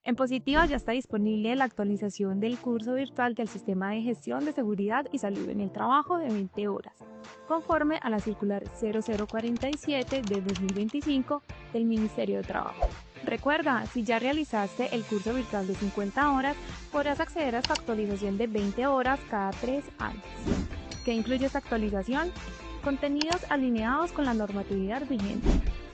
En Positiva ya está disponible la actualización del curso virtual del Sistema de Gestión de Seguridad y Salud en el Trabajo de 20 horas, conforme a la circular 0047 de 2025 del Ministerio de Trabajo. Recuerda, si ya realizaste el curso virtual de 50 horas, podrás acceder a esta actualización de 20 horas cada 3 años. ¿Qué incluye esta actualización? Contenidos alineados con la normatividad vigente.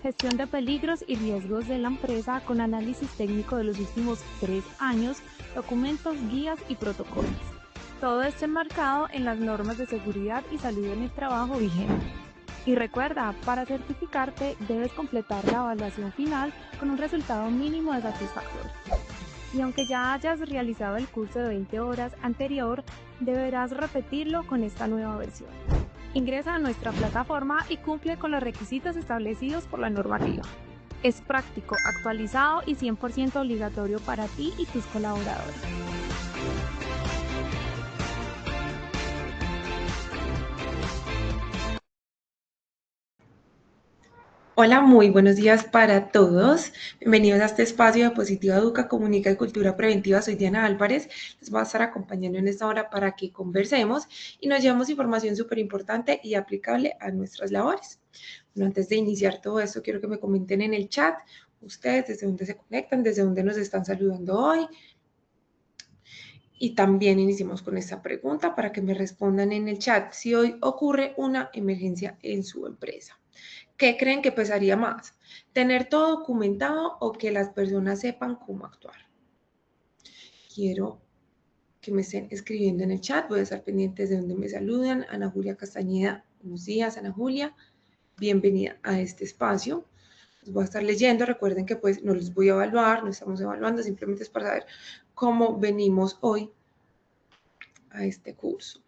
Gestión de peligros y riesgos de la empresa con análisis técnico de los últimos 3 años, documentos, guías y protocolos. Todo esto enmarcado en las normas de seguridad y salud en el trabajo vigentes. Y recuerda, para certificarte debes completar la evaluación final con un resultado mínimo de satisfactorio. Y aunque ya hayas realizado el curso de 20 horas anterior, deberás repetirlo con esta nueva versión. Ingresa a nuestra plataforma y cumple con los requisitos establecidos por la normativa. Es práctico, actualizado y 100% obligatorio para ti y tus colaboradores. Hola, muy buenos días para todos. Bienvenidos a este espacio de Positiva Educa, Comunica y Cultura Preventiva. Soy Diana Álvarez. Les voy a estar acompañando en esta hora para que conversemos y nos llevemos información súper importante y aplicable a nuestras labores. Bueno, antes de iniciar todo esto, quiero que me comenten en el chat ustedes desde dónde se conectan, desde dónde nos están saludando hoy. Y también iniciamos con esta pregunta para que me respondan en el chat si hoy ocurre una emergencia en su empresa. ¿Qué creen que pesaría más? ¿Tener todo documentado o que las personas sepan cómo actuar? Quiero que me estén escribiendo en el chat. Voy a estar pendientes de donde me saludan. Ana Julia Castañeda, buenos días, Ana Julia. Bienvenida a este espacio. Los voy a estar leyendo. Recuerden que pues no los voy a evaluar, no estamos evaluando, simplemente es para saber cómo venimos hoy a este curso.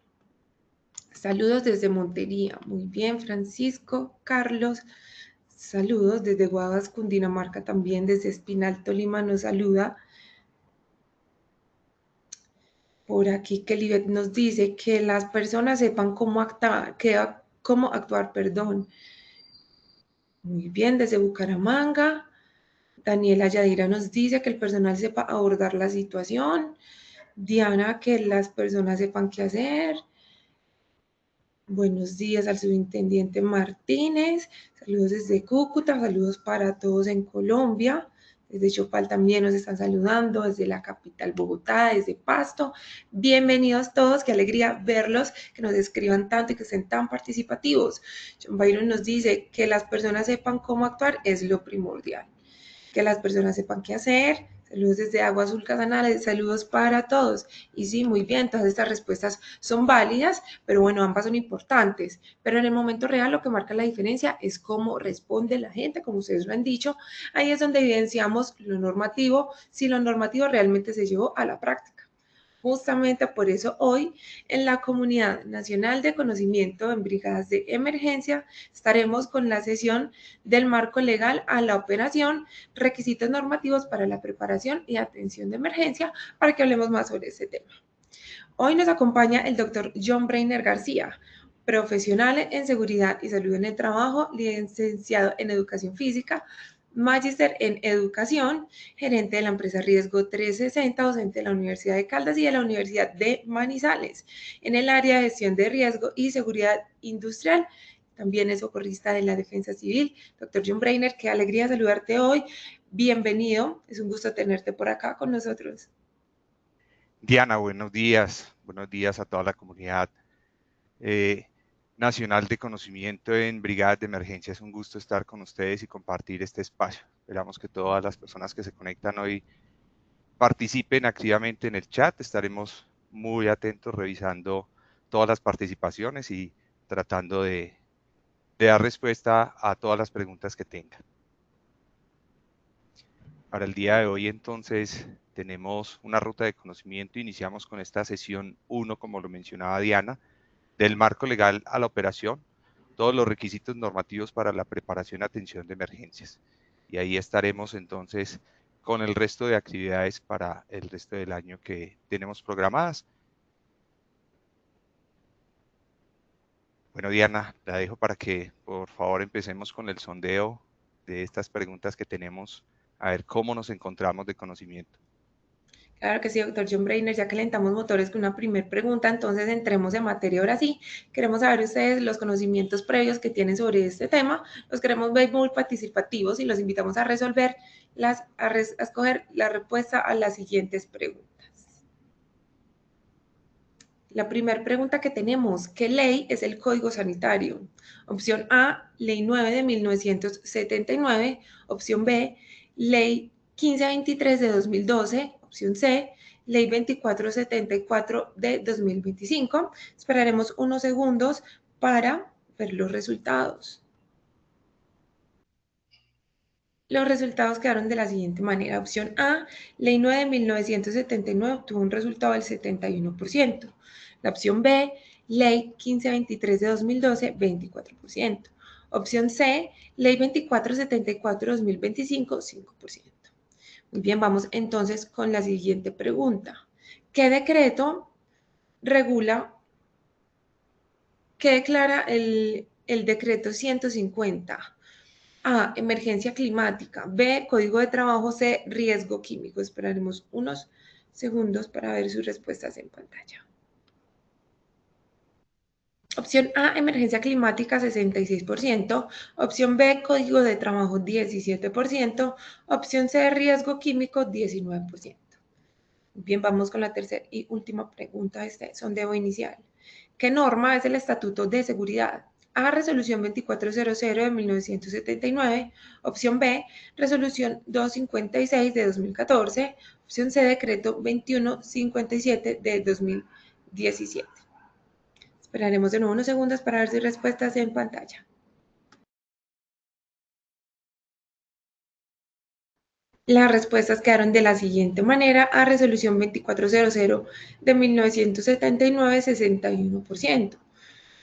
Saludos desde Montería. Muy bien, Francisco, Carlos. Saludos desde Guadas, Cundinamarca, también desde Espinal, Tolima nos saluda. Por aquí Kelly nos dice que las personas sepan cómo actuar, perdón. Muy bien, desde Bucaramanga. Daniela Yadira nos dice que el personal sepa abordar la situación. Diana, que las personas sepan qué hacer. Buenos días al subintendente Martínez. Saludos desde Cúcuta, saludos para todos en Colombia. Desde Chopal también nos están saludando, desde la capital Bogotá, desde Pasto. Bienvenidos todos, qué alegría verlos, que nos escriban tanto y que estén tan participativos. John Byron nos dice que las personas sepan cómo actuar es lo primordial. Que las personas sepan qué hacer. Saludos desde Agua Azul Casanare, saludos para todos. Y sí, muy bien, todas estas respuestas son válidas, pero bueno, ambas son importantes. Pero en el momento real lo que marca la diferencia es cómo responde la gente, como ustedes lo han dicho. Ahí es donde evidenciamos lo normativo, si lo normativo realmente se llevó a la práctica. Justamente por eso hoy en la Comunidad Nacional de Conocimiento en Brigadas de Emergencia estaremos con la sesión del marco legal a la operación, requisitos normativos para la preparación y atención de emergencia, para que hablemos más sobre este tema. Hoy nos acompaña el doctor John Brainer García, profesional en seguridad y salud en el trabajo, licenciado en educación física, magíster en educación, gerente de la empresa Riesgo 360, docente de la Universidad de Caldas y de la Universidad de Manizales, en el área de gestión de riesgo y seguridad industrial. También es socorrista de la Defensa Civil. Doctor John Brainer, qué alegría saludarte hoy. Bienvenido, es un gusto tenerte por acá con nosotros. Diana, buenos días a toda la comunidad nacional de conocimiento en Brigadas de Emergencia. Es un gusto estar con ustedes y compartir este espacio. Esperamos que todas las personas que se conectan hoy participen activamente en el chat. Estaremos muy atentos revisando todas las participaciones y tratando de dar respuesta a todas las preguntas que tengan. Para el día de hoy, entonces, tenemos una ruta de conocimiento. Iniciamos con esta sesión 1, como lo mencionaba Diana, del marco legal a la operación, todos los requisitos normativos para la preparación y atención de emergencias. Y ahí estaremos entonces con el resto de actividades para el resto del año que tenemos programadas. Bueno, Diana, la dejo para que por favor empecemos con el sondeo de estas preguntas que tenemos, a ver cómo nos encontramos de conocimiento. Claro que sí, doctor John Brainer, ya calentamos motores con una primera pregunta, entonces entremos en materia ahora sí. Queremos saber ustedes los conocimientos previos que tienen sobre este tema, los queremos ver muy participativos y los invitamos a resolver, a escoger la respuesta a las siguientes preguntas. La primera pregunta que tenemos, ¿qué ley es el Código Sanitario? Opción A, Ley 9 de 1979. Opción B, Ley 1523 de 2012. Opción C, Ley 2474 de 2025. Esperaremos unos segundos para ver los resultados. Los resultados quedaron de la siguiente manera. Opción A, Ley 9 de 1979 obtuvo un resultado del 71%. La opción B, Ley 1523 de 2012, 24%. Opción C, Ley 2474 de 2025, 5%. Muy bien, vamos entonces con la siguiente pregunta. ¿Qué decreto regula, qué declara el decreto 150? A, emergencia climática. B, código de trabajo. C, riesgo químico. Esperaremos unos segundos para ver sus respuestas en pantalla. Opción A, emergencia climática, 66%. Opción B, código de trabajo, 17%. Opción C, riesgo químico, 19%. Bien, vamos con la tercera y última pregunta de este sondeo inicial. ¿Qué norma es el Estatuto de Seguridad? A, Resolución 2400 de 1979. Opción B, Resolución 256 de 2014. Opción C, Decreto 2157 de 2017. Esperaremos de nuevo unos segundos para ver sus respuestas en pantalla. Las respuestas quedaron de la siguiente manera: a resolución 2400 de 1979, 61%.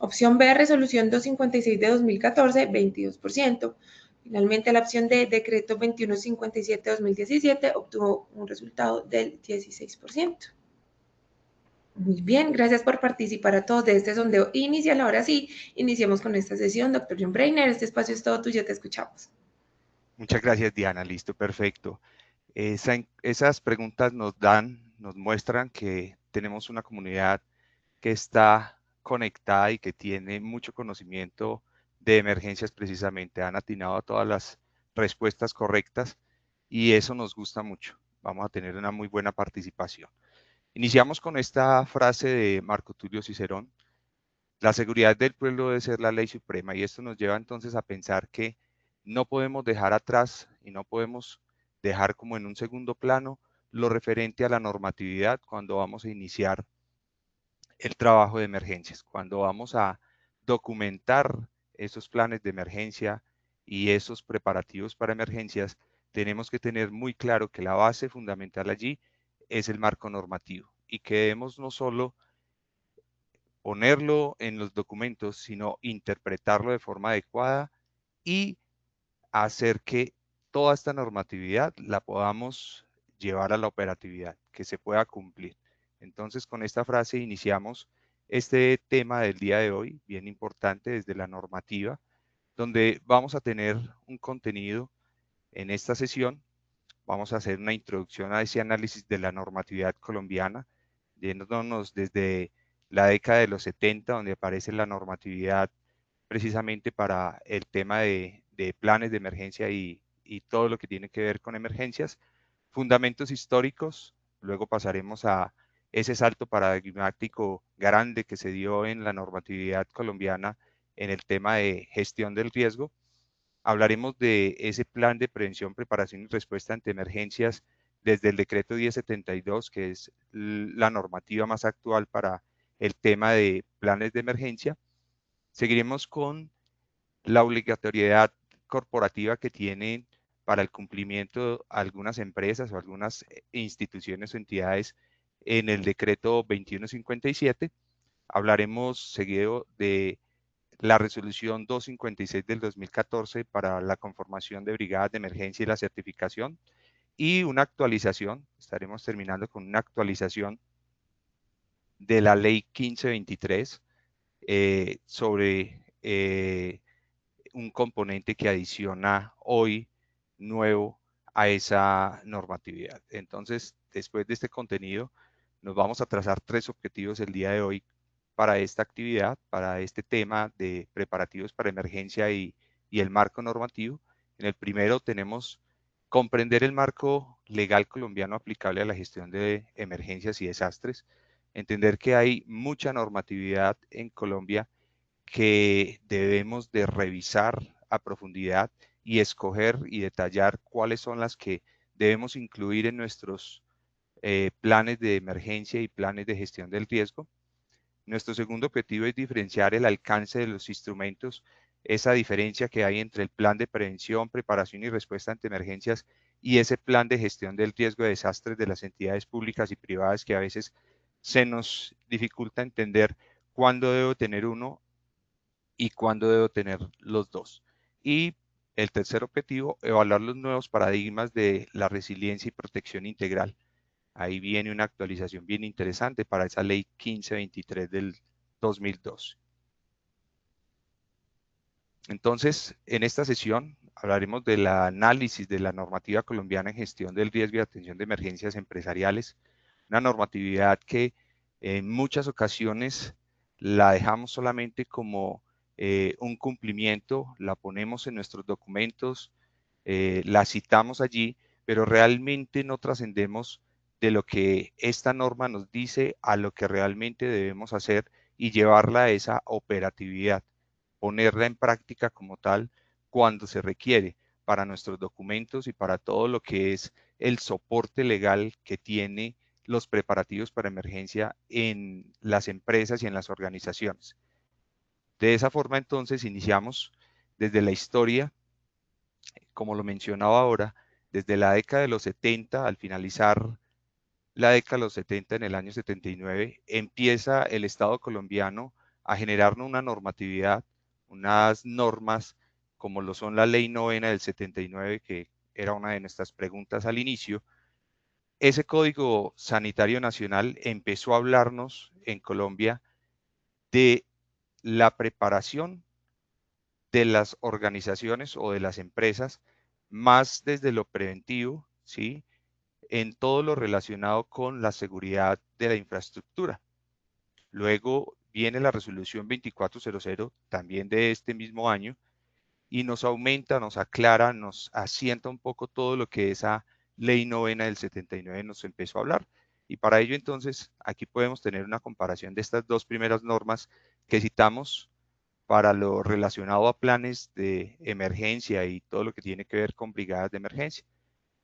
Opción B, resolución 256 de 2014, 22%. Finalmente, la opción D, decreto 2157 de 2017, obtuvo un resultado del 16%. Muy bien, gracias por participar a todos de este sondeo inicial. Ahora sí, iniciemos con esta sesión. Doctor John Brainer, este espacio es todo tuyo, te escuchamos. Muchas gracias, Diana. Listo, perfecto. Esas preguntas nos muestran que tenemos una comunidad que está conectada y que tiene mucho conocimiento de emergencias precisamente. Han atinado a todas las respuestas correctas y eso nos gusta mucho. Vamos a tener una muy buena participación. Iniciamos con esta frase de Marco Tulio Cicerón: la seguridad del pueblo debe ser la ley suprema, y esto nos lleva entonces a pensar que no podemos dejar atrás y no podemos dejar como en un segundo plano lo referente a la normatividad cuando vamos a iniciar el trabajo de emergencias, cuando vamos a documentar esos planes de emergencia y esos preparativos para emergencias. Tenemos que tener muy claro que la base fundamental allí es el marco normativo y que debemos no solo ponerlo en los documentos, sino interpretarlo de forma adecuada y hacer que toda esta normatividad la podamos llevar a la operatividad, que se pueda cumplir. Entonces, con esta frase iniciamos este tema del día de hoy, bien importante desde la normativa, donde vamos a tener un contenido en esta sesión. Vamos a hacer una introducción a ese análisis de la normatividad colombiana, yéndonos desde la década de los 70, donde aparece la normatividad precisamente para el tema de planes de emergencia y todo lo que tiene que ver con emergencias, fundamentos históricos. Luego pasaremos a ese salto paradigmático grande que se dio en la normatividad colombiana en el tema de gestión del riesgo. Hablaremos de ese plan de prevención, preparación y respuesta ante emergencias desde el decreto 1072, que es la normativa más actual para el tema de planes de emergencia. Seguiremos con la obligatoriedad corporativa que tienen para el cumplimiento algunas empresas o algunas instituciones o entidades en el decreto 2157. Hablaremos seguido de la resolución 256 del 2014 para la conformación de brigadas de emergencia y la certificación, y una actualización. Estaremos terminando con una actualización de la ley 1523 sobre un componente que adiciona hoy nuevo a esa normatividad. Entonces, después de este contenido, nos vamos a trazar 3 objetivos el día de hoy para esta actividad, para este tema de preparativos para emergencia y el marco normativo. En el primero tenemos comprender el marco legal colombiano aplicable a la gestión de emergencias y desastres, entender que hay mucha normatividad en Colombia que debemos de revisar a profundidad y escoger y detallar cuáles son las que debemos incluir en nuestros planes de emergencia y planes de gestión del riesgo. Nuestro segundo objetivo es diferenciar el alcance de los instrumentos, esa diferencia que hay entre el plan de prevención, preparación y respuesta ante emergencias y ese plan de gestión del riesgo de desastres de las entidades públicas y privadas, que a veces se nos dificulta entender cuándo debo tener uno y cuándo debo tener los dos. Y el tercer objetivo, evaluar los nuevos paradigmas de la resiliencia y protección integral. Ahí viene una actualización bien interesante para esa ley 1523 del 2002. Entonces, en esta sesión hablaremos del análisis de la normativa colombiana en gestión del riesgo y atención de emergencias empresariales, una normatividad que en muchas ocasiones la dejamos solamente como un cumplimiento, la ponemos en nuestros documentos, la citamos allí, pero realmente no trascendemos de lo que esta norma nos dice a lo que realmente debemos hacer y llevarla a esa operatividad, ponerla en práctica como tal cuando se requiere para nuestros documentos y para todo lo que es el soporte legal que tiene los preparativos para emergencia en las empresas y en las organizaciones. De esa forma, entonces, iniciamos desde la historia, como lo mencionaba ahora, desde la década de los 70, al finalizar la década de los 70, en el año 79, empieza el Estado colombiano a generar una normatividad, unas normas como lo son la Ley Novena del 79, que era una de nuestras preguntas al inicio. Ese Código Sanitario Nacional empezó a hablarnos en Colombia de la preparación de las organizaciones o de las empresas, más desde lo preventivo, ¿sí?, en todo lo relacionado con la seguridad de la infraestructura. Luego viene la resolución 2400, también de este mismo año, y nos aumenta, nos aclara, nos asienta un poco todo lo que esa ley novena del 79 nos empezó a hablar. Y para ello, entonces, aquí podemos tener una comparación de estas dos primeras normas que citamos para lo relacionado a planes de emergencia y todo lo que tiene que ver con brigadas de emergencia.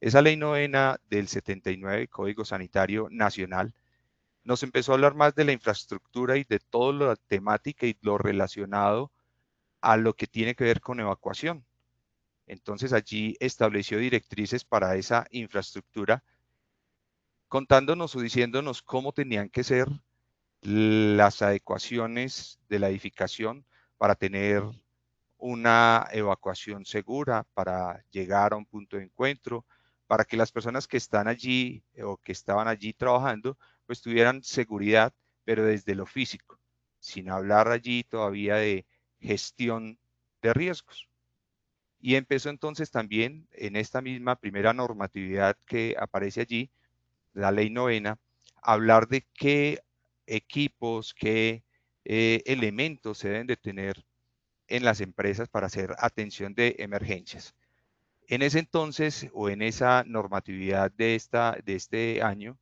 Esa ley novena del 79, Código Sanitario Nacional, nos empezó a hablar más de la infraestructura y de toda la temática y lo relacionado a lo que tiene que ver con evacuación. Entonces allí estableció directrices para esa infraestructura, contándonos o diciéndonos cómo tenían que ser las adecuaciones de la edificación para tener una evacuación segura, para llegar a un punto de encuentro, para que las personas que están allí o que estaban allí trabajando, pues tuvieran seguridad, pero desde lo físico, sin hablar allí todavía de gestión de riesgos. Y empezó entonces también en esta misma primera normatividad que aparece allí, la ley novena, a hablar de qué equipos, qué elementos se deben de tener en las empresas para hacer atención de emergencias. En ese entonces, o en esa normatividad de este año,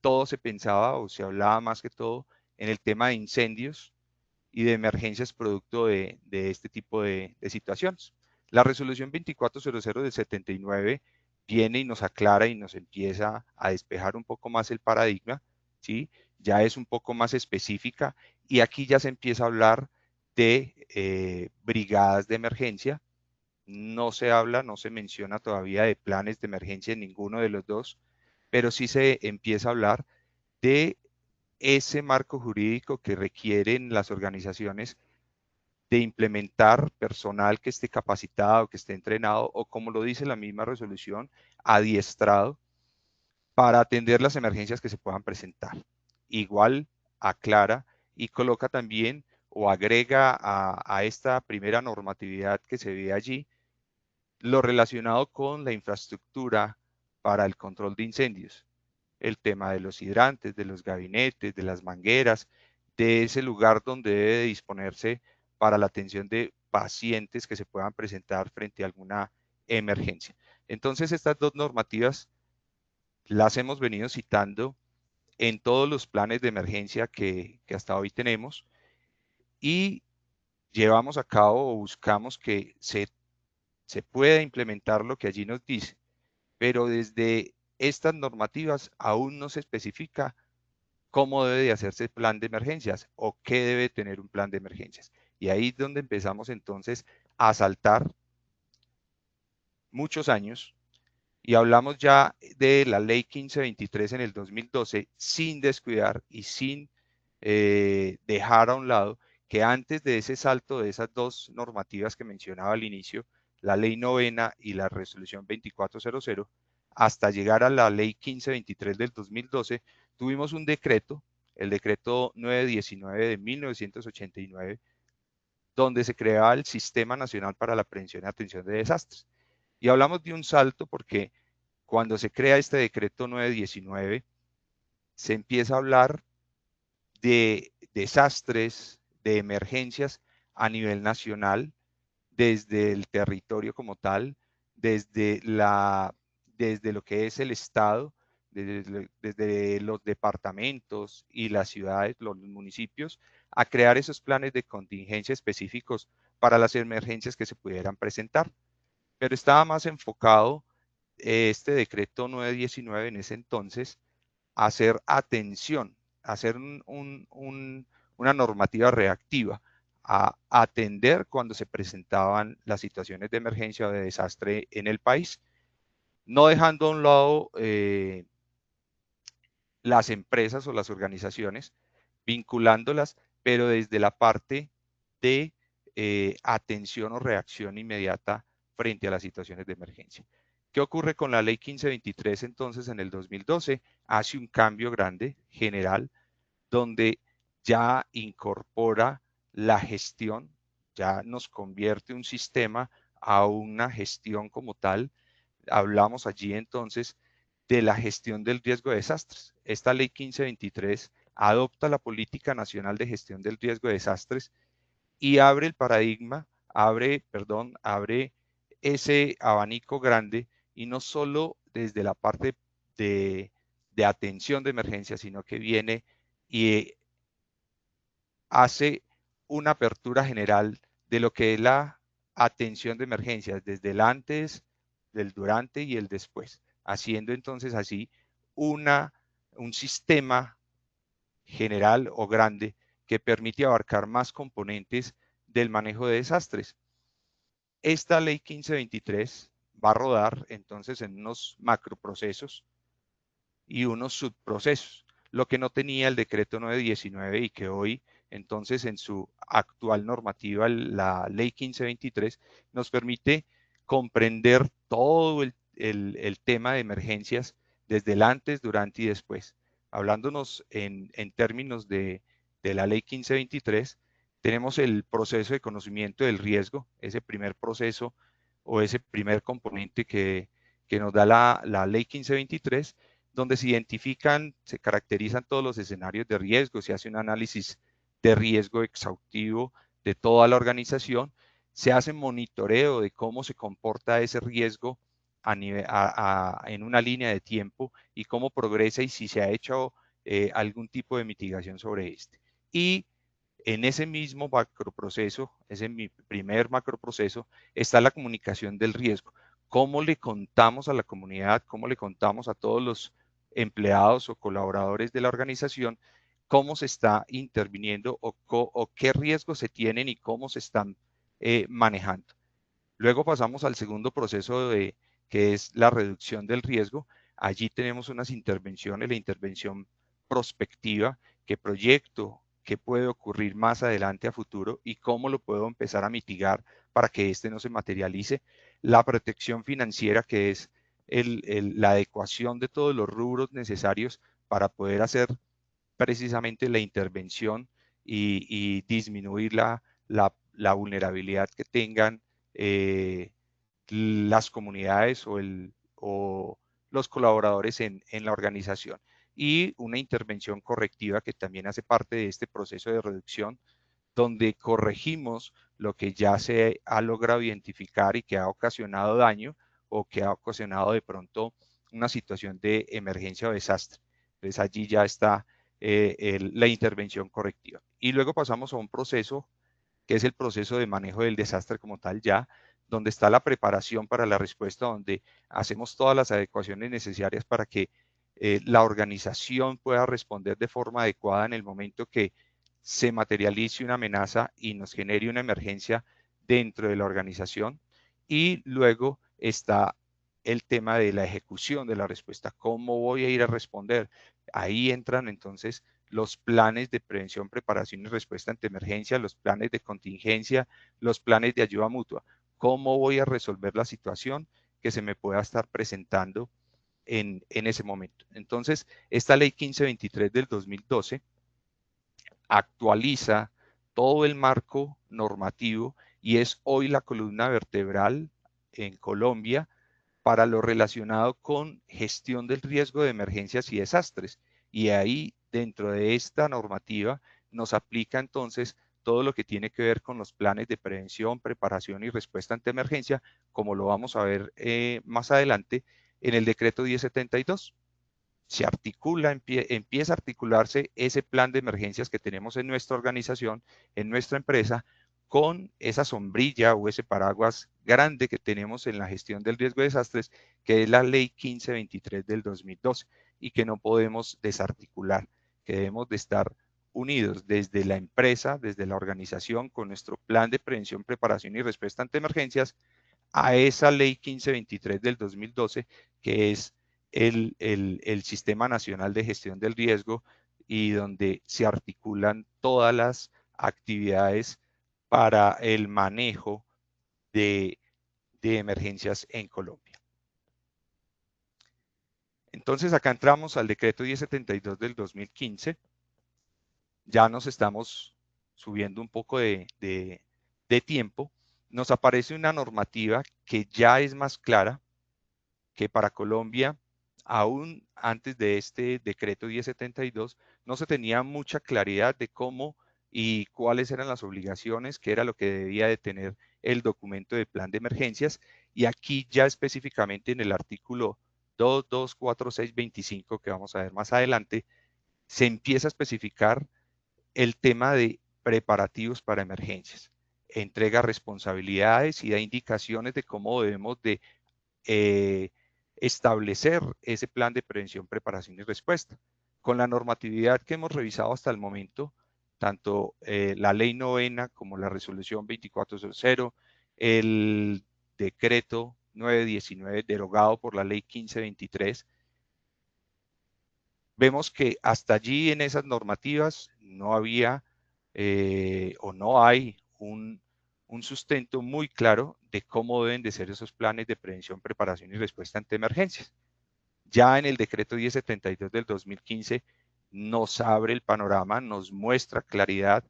todo se pensaba o se hablaba más que todo en el tema de incendios y de emergencias producto de este tipo de situaciones. La resolución 2400 del 79 viene y nos aclara y nos empieza a despejar un poco más el paradigma, ¿sí? Ya es un poco más específica y aquí ya se empieza a hablar de brigadas de emergencia. No se habla, no se menciona todavía de planes de emergencia en ninguno de los dos, pero sí se empieza a hablar de ese marco jurídico que requieren las organizaciones de implementar personal que esté capacitado, que esté entrenado o, como lo dice la misma resolución, adiestrado para atender las emergencias que se puedan presentar. Igual aclara y coloca también o agrega a esta primera normatividad que se ve allí lo relacionado con la infraestructura para el control de incendios. El tema de los hidrantes, de los gabinetes, de las mangueras, de ese lugar donde debe disponerse para la atención de pacientes que se puedan presentar frente a alguna emergencia. Entonces, estas dos normativas las hemos venido citando en todos los planes de emergencia que hasta hoy tenemos y llevamos a cabo o buscamos que se pueda implementar lo que allí nos dice, pero desde estas normativas aún no se especifica cómo debe de hacerse el plan de emergencias o qué debe tener un plan de emergencias. Y ahí es donde empezamos entonces a saltar muchos años y hablamos ya de la ley 1523 en el 2012 sin descuidar y sin dejar a un lado que antes de ese salto de esas dos normativas que mencionaba al inicio, la ley novena y la resolución 2400, hasta llegar a la ley 1523 del 2012, tuvimos un decreto, el decreto 919 de 1989, donde se creaba el Sistema Nacional para la Prevención y Atención de Desastres. Y hablamos de un salto porque cuando se crea este decreto 919, se empieza a hablar de desastres, de emergencias a nivel nacional, desde el territorio como tal, desde lo que es el Estado, desde los departamentos y las ciudades, los municipios, a crear esos planes de contingencia específicos para las emergencias que se pudieran presentar. Pero estaba más enfocado este decreto 919 en ese entonces a hacer atención, a hacer una normativa reactiva, a atender cuando se presentaban las situaciones de emergencia o de desastre en el país, no dejando a un lado las empresas o las organizaciones, vinculándolas, pero desde la parte de atención o reacción inmediata frente a las situaciones de emergencia. ¿Qué ocurre con la ley 1523 entonces en el 2012? Hace un cambio grande, general, donde ya incorpora la gestión, ya nos convierte un sistema a una gestión como tal. Hablamos allí entonces de la gestión del riesgo de desastres. Esta ley 1523 adopta la Política Nacional de Gestión del Riesgo de Desastres y abre el paradigma, abre ese abanico grande y no solo desde la parte de atención de emergencia, sino que viene y hace una apertura general de lo que es la atención de emergencias, desde el antes, del durante y el después, haciendo entonces así un sistema general o grande que permite abarcar más componentes del manejo de desastres. Esta ley 1523 va a rodar entonces en unos macroprocesos y unos subprocesos, lo que no tenía el decreto 919 y que hoy entonces en su actual normativa, la ley 1523, nos permite comprender todo el tema de emergencias desde el antes, durante y después. Hablándonos en términos de la ley 1523, tenemos el proceso de conocimiento del riesgo, ese primer proceso o ese primer componente que nos da la ley 1523, donde se identifican, se caracterizan todos los escenarios de riesgo, se hace un análisis de riesgo exhaustivo de toda la organización, se hace monitoreo de cómo se comporta ese riesgo en una línea de tiempo y cómo progresa y si se ha hecho algún tipo de mitigación sobre este. Y en ese mismo macroproceso, ese mi primer macroproceso, está la comunicación del riesgo. ¿Cómo le contamos a la comunidad, cómo le contamos a todos los empleados o colaboradores de la organización cómo se está interviniendo o qué riesgos se tienen y cómo se están manejando? Luego pasamos al segundo proceso que es la reducción del riesgo. Allí tenemos unas intervenciones, la intervención prospectiva, que proyecto qué puede ocurrir más adelante a futuro y cómo lo puedo empezar a mitigar para que este no se materialice. La protección financiera, que es la adecuación de todos los rubros necesarios para poder hacer precisamente la intervención y disminuir la vulnerabilidad que tengan las comunidades o los colaboradores en la organización. Y una intervención correctiva que también hace parte de este proceso de reducción, donde corregimos lo que ya se ha logrado identificar y que ha ocasionado daño o que ha ocasionado de pronto una situación de emergencia o desastre. Entonces allí ya está la intervención correctiva. Y luego pasamos a un proceso que es el proceso de manejo del desastre como tal ya, donde está la preparación para la respuesta, donde hacemos todas las adecuaciones necesarias para que la organización pueda responder de forma adecuada en el momento que se materialice una amenaza y nos genere una emergencia dentro de la organización. Y luego está el tema de la ejecución de la respuesta. ¿Cómo voy a ir a responder? Ahí entran entonces los planes de prevención, preparación y respuesta ante emergencia, los planes de contingencia, los planes de ayuda mutua. ¿Cómo voy a resolver la situación que se me pueda estar presentando en ese momento? Entonces, esta ley 1523 del 2012 actualiza todo el marco normativo y es hoy la columna vertebral en Colombia para lo relacionado con gestión del riesgo de emergencias y desastres. Y ahí, dentro de esta normativa, nos aplica entonces todo lo que tiene que ver con los planes de prevención, preparación y respuesta ante emergencia, como lo vamos a ver más adelante en el decreto 1072. Se articula, empieza a articularse ese plan de emergencias que tenemos en nuestra organización, en nuestra empresa, con esa sombrilla o ese paraguas grande que tenemos en la gestión del riesgo de desastres, que es la ley 1523 del 2012 y que no podemos desarticular, que debemos de estar unidos desde la empresa, desde la organización, con nuestro plan de prevención, preparación y respuesta ante emergencias, a esa ley 1523 del 2012, que es el Sistema Nacional de Gestión del Riesgo y donde se articulan todas las actividades para el manejo de emergencias en Colombia. Entonces acá entramos al decreto 1072 del 2015. Ya nos estamos subiendo un poco de tiempo. Nos aparece una normativa que ya es más clara, que para Colombia, aún antes de este decreto 1072, no se tenía mucha claridad de cómo y cuáles eran las obligaciones, qué era lo que debía de tener el documento de plan de emergencias. Y aquí ya específicamente en el artículo 224625, que vamos a ver más adelante, se empieza a especificar el tema de preparativos para emergencias. Entrega responsabilidades y da indicaciones de cómo debemos de establecer ese plan de prevención, preparación y respuesta. Con la normatividad que hemos revisado hasta el momento, tanto la ley novena como la resolución 2400, el decreto 919 derogado por la ley 1523, vemos que hasta allí en esas normativas no había o no hay un sustento muy claro de cómo deben de ser esos planes de prevención, preparación y respuesta ante emergencias. Ya en el decreto 1072 del 2015 nos abre el panorama, nos muestra claridad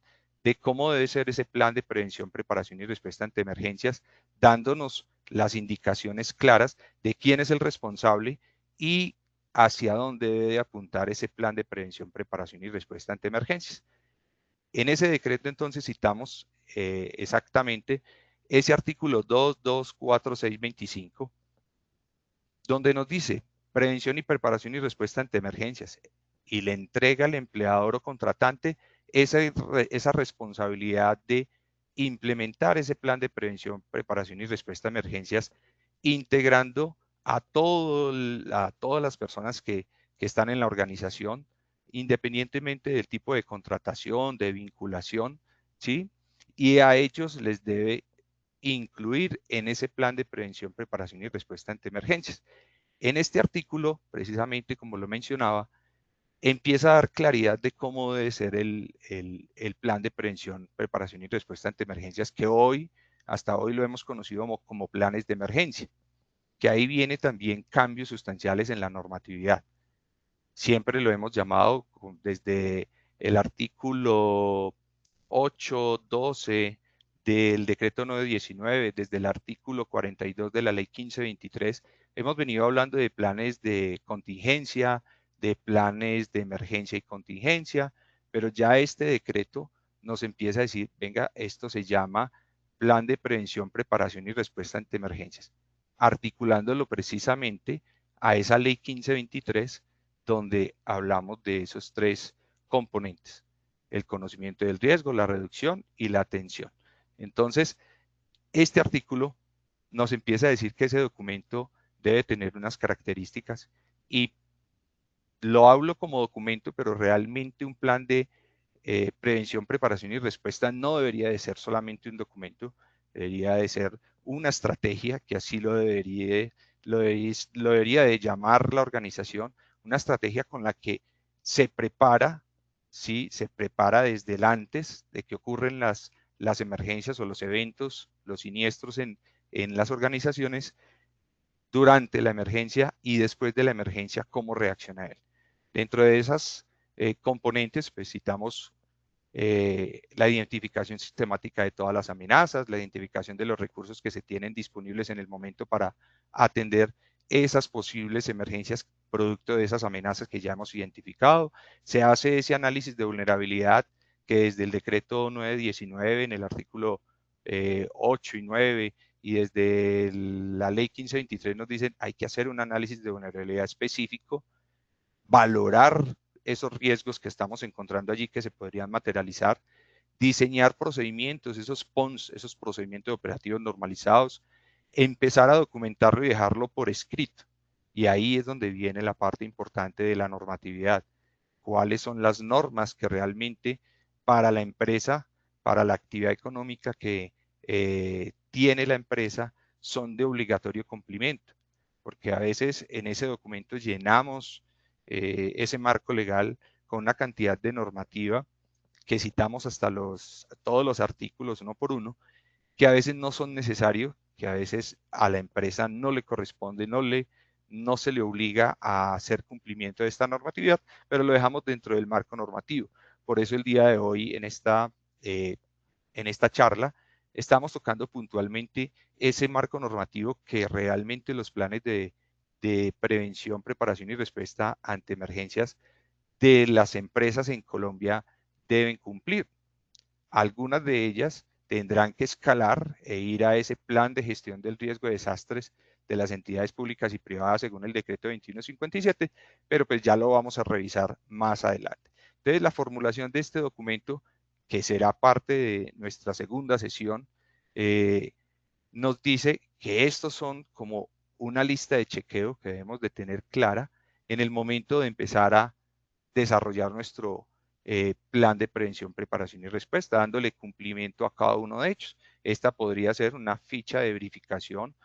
de cómo debe ser ese plan de prevención, preparación y respuesta ante emergencias, dándonos las indicaciones claras de quién es el responsable y hacia dónde debe apuntar ese plan de prevención, preparación y respuesta ante emergencias. En ese decreto entonces citamos exactamente ese artículo 224625, donde nos dice prevención y preparación y respuesta ante emergencias, y le entrega al empleador o contratante esa responsabilidad de implementar ese plan de prevención, preparación y respuesta a emergencias, integrando a todas las personas que están en la organización, independientemente del tipo de contratación, de vinculación, ¿sí? Y a ellos les debe incluir en ese plan de prevención, preparación y respuesta ante emergencias. En este artículo, precisamente como lo mencionaba, empieza a dar claridad de cómo debe ser el plan de prevención, preparación y respuesta ante emergencias, que hasta hoy lo hemos conocido como planes de emergencia, que ahí viene también cambios sustanciales en la normatividad. Siempre lo hemos llamado desde el artículo 8, 12 del decreto 919, desde el artículo 42 de la ley 1523, hemos venido hablando de planes de contingencia, de planes de emergencia y contingencia, pero ya este decreto nos empieza a decir, venga, esto se llama Plan de Prevención, Preparación y Respuesta ante Emergencias, articulándolo precisamente a esa ley 1523, donde hablamos de esos tres componentes: el conocimiento del riesgo, la reducción y la atención. Entonces, este artículo nos empieza a decir que ese documento debe tener unas características, y lo hablo como documento, pero realmente un plan de prevención, preparación y respuesta no debería de ser solamente un documento, debería de ser una estrategia, que así lo debería de llamar la organización, una estrategia con la que se prepara, ¿sí? Se prepara desde el antes de que ocurren las emergencias o los eventos, los siniestros en las organizaciones, durante la emergencia y después de la emergencia, cómo reacciona él. Dentro de esas componentes, pues citamos la identificación sistemática de todas las amenazas, la identificación de los recursos que se tienen disponibles en el momento para atender esas posibles emergencias producto de esas amenazas que ya hemos identificado. Se hace ese análisis de vulnerabilidad que desde el decreto 919 en el artículo 8 y 9 y desde la ley 1523 nos dicen hay que hacer un análisis de vulnerabilidad específico, valorar esos riesgos que estamos encontrando allí que se podrían materializar, diseñar procedimientos, esos PONS, esos procedimientos operativos normalizados, empezar a documentarlo y dejarlo por escrito. Y ahí es donde viene la parte importante de la normatividad. ¿Cuáles son las normas que realmente para la empresa, para la actividad económica que tiene la empresa, son de obligatorio cumplimiento? Porque a veces en ese documento llenamos ese marco legal con una cantidad de normativa que citamos hasta todos los artículos uno por uno, que a veces no son necesarios, que a veces a la empresa no le corresponde, no se le obliga a hacer cumplimiento de esta normatividad, pero lo dejamos dentro del marco normativo. Por eso el día de hoy en esta charla estamos tocando puntualmente ese marco normativo que realmente los planes de prevención, preparación y respuesta ante emergencias de las empresas en Colombia deben cumplir. Algunas de ellas tendrán que escalar e ir a ese plan de gestión del riesgo de desastres de las entidades públicas y privadas según el decreto 2157, pero pues ya lo vamos a revisar más adelante. Entonces, la formulación de este documento, que será parte de nuestra segunda sesión, nos dice que estos son como una lista de chequeo que debemos de tener clara en el momento de empezar a desarrollar nuestro plan de prevención, preparación y respuesta, dándole cumplimiento a cada uno de ellos. Esta podría ser una ficha de verificación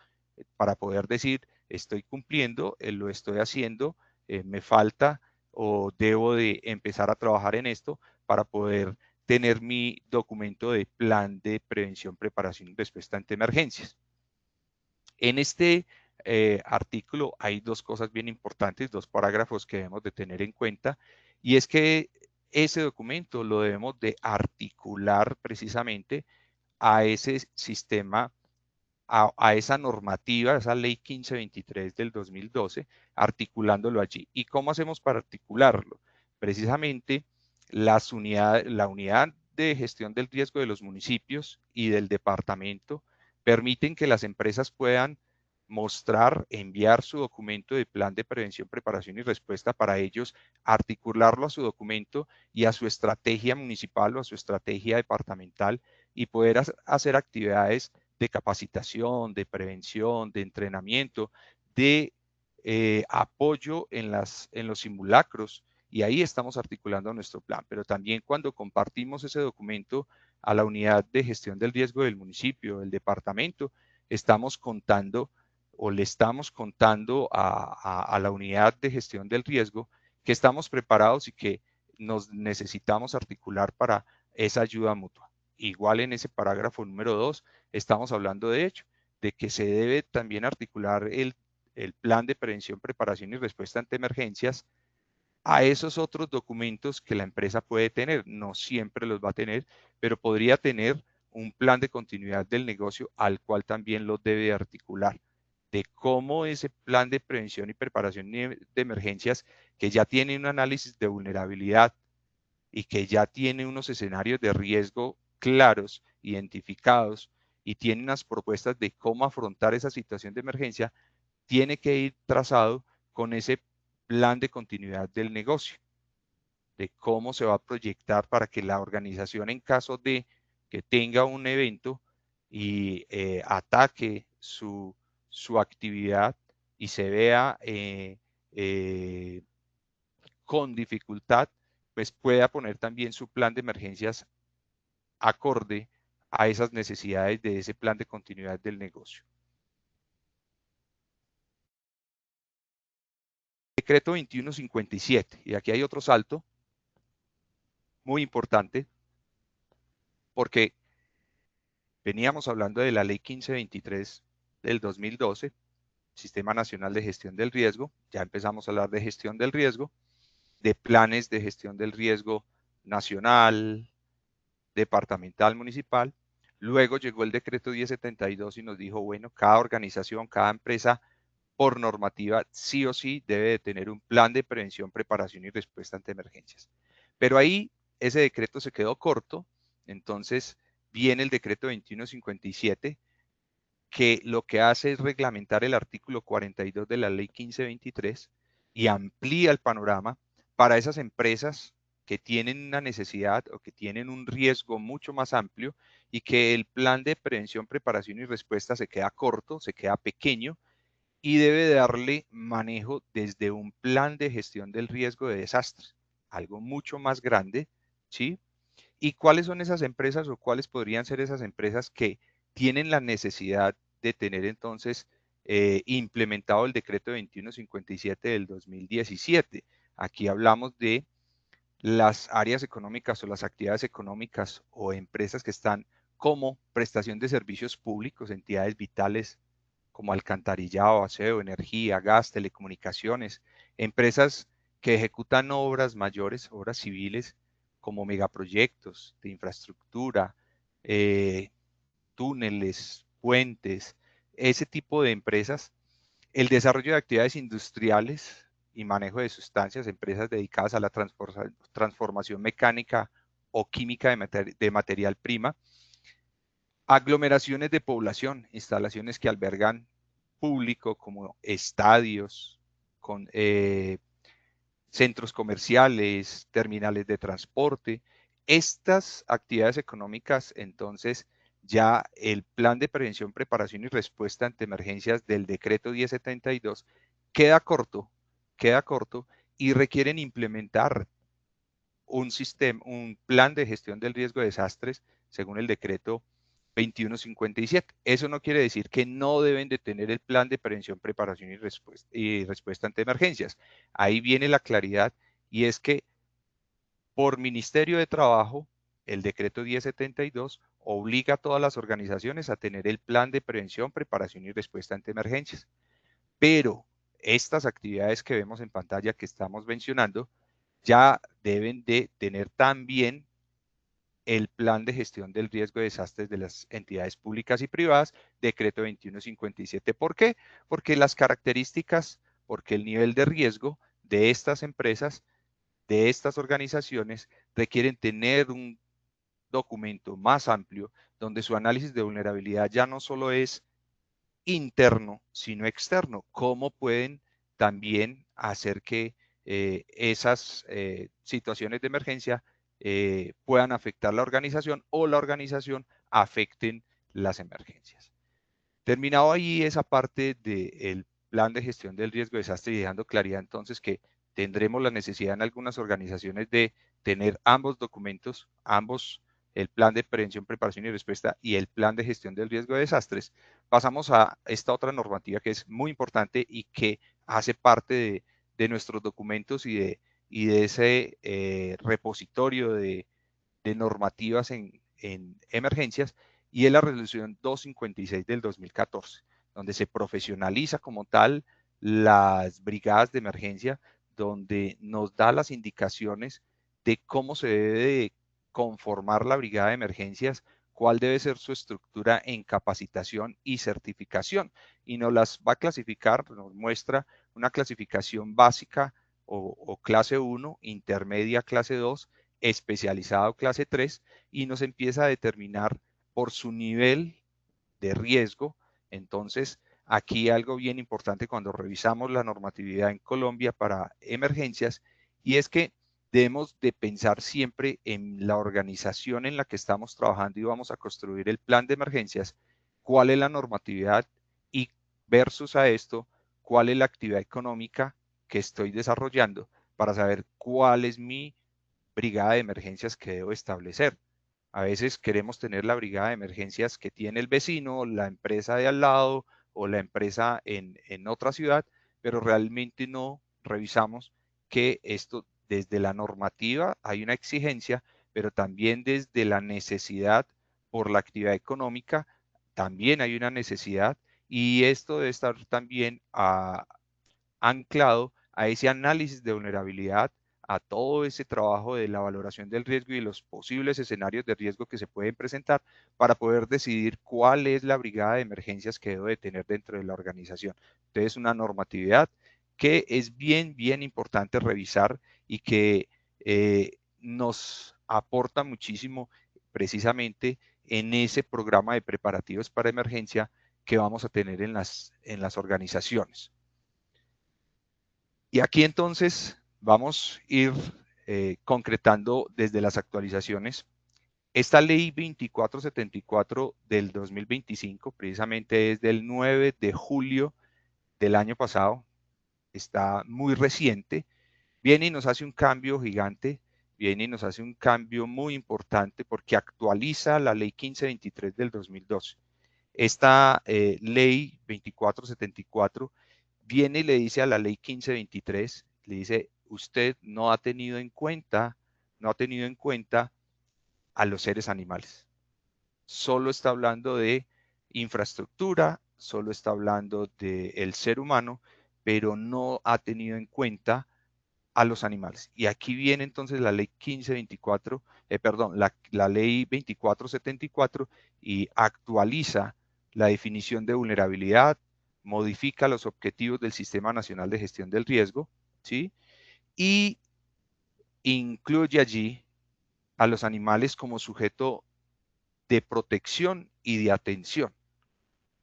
para poder decir, estoy cumpliendo, lo estoy haciendo, me falta o debo de empezar a trabajar en esto para poder tener mi documento de plan de prevención, preparación y respuesta ante emergencias. En este artículo hay dos cosas bien importantes, dos parágrafos que debemos de tener en cuenta, y es que ese documento lo debemos de articular precisamente a ese sistema, a esa normativa, a esa ley 1523 del 2012, articulándolo allí. ¿Y cómo hacemos para articularlo? Precisamente la unidad de gestión del riesgo de los municipios y del departamento permiten que las empresas puedan mostrar, enviar su documento de plan de prevención, preparación y respuesta para ellos, articularlo a su documento y a su estrategia municipal o a su estrategia departamental y poder hacer actividades de capacitación, de prevención, de entrenamiento, de apoyo en los simulacros, y ahí estamos articulando nuestro plan. Pero también cuando compartimos ese documento a la unidad de gestión del riesgo del municipio, del departamento, estamos contando o le estamos contando a la unidad de gestión del riesgo que estamos preparados y que nos necesitamos articular para esa ayuda mutua. Igual en ese parágrafo número 2 estamos hablando de hecho, de que se debe también articular el plan de prevención, preparación y respuesta ante emergencias a esos otros documentos que la empresa puede tener. No siempre los va a tener, pero podría tener un plan de continuidad del negocio al cual también lo debe articular. de cómo ese plan de prevención y preparación de emergencias, que ya tiene un análisis de vulnerabilidad y que ya tiene unos escenarios de riesgo claros, identificados, y tiene unas propuestas de cómo afrontar esa situación de emergencia, tiene que ir trazado con ese plan de continuidad del negocio, de cómo se va a proyectar para que la organización, en caso de que tenga un evento y ataque su actividad y se vea con dificultad, pues pueda poner también su plan de emergencias acorde a esas necesidades de ese plan de continuidad del negocio. Decreto 2157, y aquí hay otro salto muy importante, porque veníamos hablando de la ley 1523 del 2012, Sistema Nacional de Gestión del Riesgo, ya empezamos a hablar de gestión del riesgo, de planes de gestión del riesgo nacional, departamental, municipal. Luego llegó el decreto 1072 y nos dijo, bueno, cada organización, cada empresa, por normativa, sí o sí debe de tener un plan de prevención, preparación y respuesta ante emergencias. Pero ahí ese decreto se quedó corto, entonces viene el decreto 2157, que lo que hace es reglamentar el artículo 42 de la ley 1523 y amplía el panorama para esas empresas que tienen una necesidad o que tienen un riesgo mucho más amplio y que el plan de prevención, preparación y respuesta se queda corto, se queda pequeño y debe darle manejo desde un plan de gestión del riesgo de desastres, algo mucho más grande, ¿sí? ¿Y cuáles son esas empresas o cuáles podrían ser esas empresas que tienen la necesidad de tener entonces implementado el decreto 2157 del 2017? Aquí hablamos de las áreas económicas o las actividades económicas o empresas que están como prestación de servicios públicos, entidades vitales como alcantarillado, aseo, energía, gas, telecomunicaciones, empresas que ejecutan obras mayores, obras civiles, como megaproyectos de infraestructura, túneles, puentes, ese tipo de empresas, el desarrollo de actividades industriales y manejo de sustancias, empresas dedicadas a la transformación mecánica o química de material prima, aglomeraciones de población, instalaciones que albergan público como estadios, con centros comerciales, terminales de transporte. Estas actividades económicas, entonces, ya el plan de prevención, preparación y respuesta ante emergencias del decreto 1072 queda corto y requieren implementar un sistema, un plan de gestión del riesgo de desastres según el decreto 2157. Eso no quiere decir que no deben de tener el plan de prevención, preparación y respuesta ante emergencias. Ahí viene la claridad, y es que por Ministerio de Trabajo, el decreto 1072 obliga a todas las organizaciones a tener el plan de prevención, preparación y respuesta ante emergencias. Pero estas actividades que vemos en pantalla que estamos mencionando ya deben de tener también el plan de gestión del riesgo de desastres de las entidades públicas y privadas, decreto 2157. ¿Por qué? Porque las características, porque el nivel de riesgo de estas empresas, de estas organizaciones, requieren tener un documento más amplio donde su análisis de vulnerabilidad ya no solo es interno, sino externo. ¿Cómo pueden también hacer que esas situaciones de emergencia puedan afectar la organización o la organización afecten las emergencias? Terminado ahí esa parte del plan de gestión del riesgo de desastre y dejando claridad entonces que tendremos la necesidad en algunas organizaciones de tener ambos documentos, ambos, el plan de prevención, preparación y respuesta y el plan de gestión del riesgo de desastres. Pasamos a esta otra normativa que es muy importante y que hace parte de nuestros documentos y de ese repositorio de normativas en emergencias, y es la resolución 256 del 2014, donde se profesionaliza como tal las brigadas de emergencia, donde nos da las indicaciones de cómo se debe de conformar la brigada de emergencias, cuál debe ser su estructura en capacitación y certificación. Y nos las va a clasificar, nos muestra una clasificación básica o clase 1, intermedia clase 2, especializado clase 3, y nos empieza a determinar por su nivel de riesgo. Entonces, aquí algo bien importante cuando revisamos la normatividad en Colombia para emergencias, y es que debemos de pensar siempre en la organización en la que estamos trabajando y vamos a construir el plan de emergencias, cuál es la normatividad y versus a esto, cuál es la actividad económica que estoy desarrollando para saber cuál es mi brigada de emergencias que debo establecer. A veces queremos tener la brigada de emergencias que tiene el vecino, la empresa de al lado o la empresa en otra ciudad, pero realmente no revisamos que esto desde la normativa hay una exigencia, pero también desde la necesidad por la actividad económica también hay una necesidad, y esto debe estar también anclado a ese análisis de vulnerabilidad, a todo ese trabajo de la valoración del riesgo y los posibles escenarios de riesgo que se pueden presentar para poder decidir cuál es la brigada de emergencias que debo de tener dentro de la organización. Entonces, una normatividad que es bien importante revisar y que nos aporta muchísimo precisamente en ese programa de preparativos para emergencia que vamos a tener en las organizaciones. Y aquí entonces vamos a ir concretando desde las actualizaciones. Esta ley 2474 del 2025, precisamente es del 9 de julio del año pasado, está muy reciente, viene y nos hace un cambio gigante, viene y nos hace un cambio muy importante porque actualiza la ley 1523 del 2012. Esta ley 2474 viene y le dice a la ley 1523, le dice, usted no ha tenido en cuenta a los seres animales. Solo está hablando de infraestructura, solo está hablando del ser humano, pero no ha tenido en cuenta a los animales. Y aquí viene entonces la ley 1524, la ley 2474 y actualiza la definición de vulnerabilidad, modifica los objetivos del Sistema Nacional de Gestión del Riesgo, ¿sí? Y incluye allí a los animales como sujeto de protección y de atención,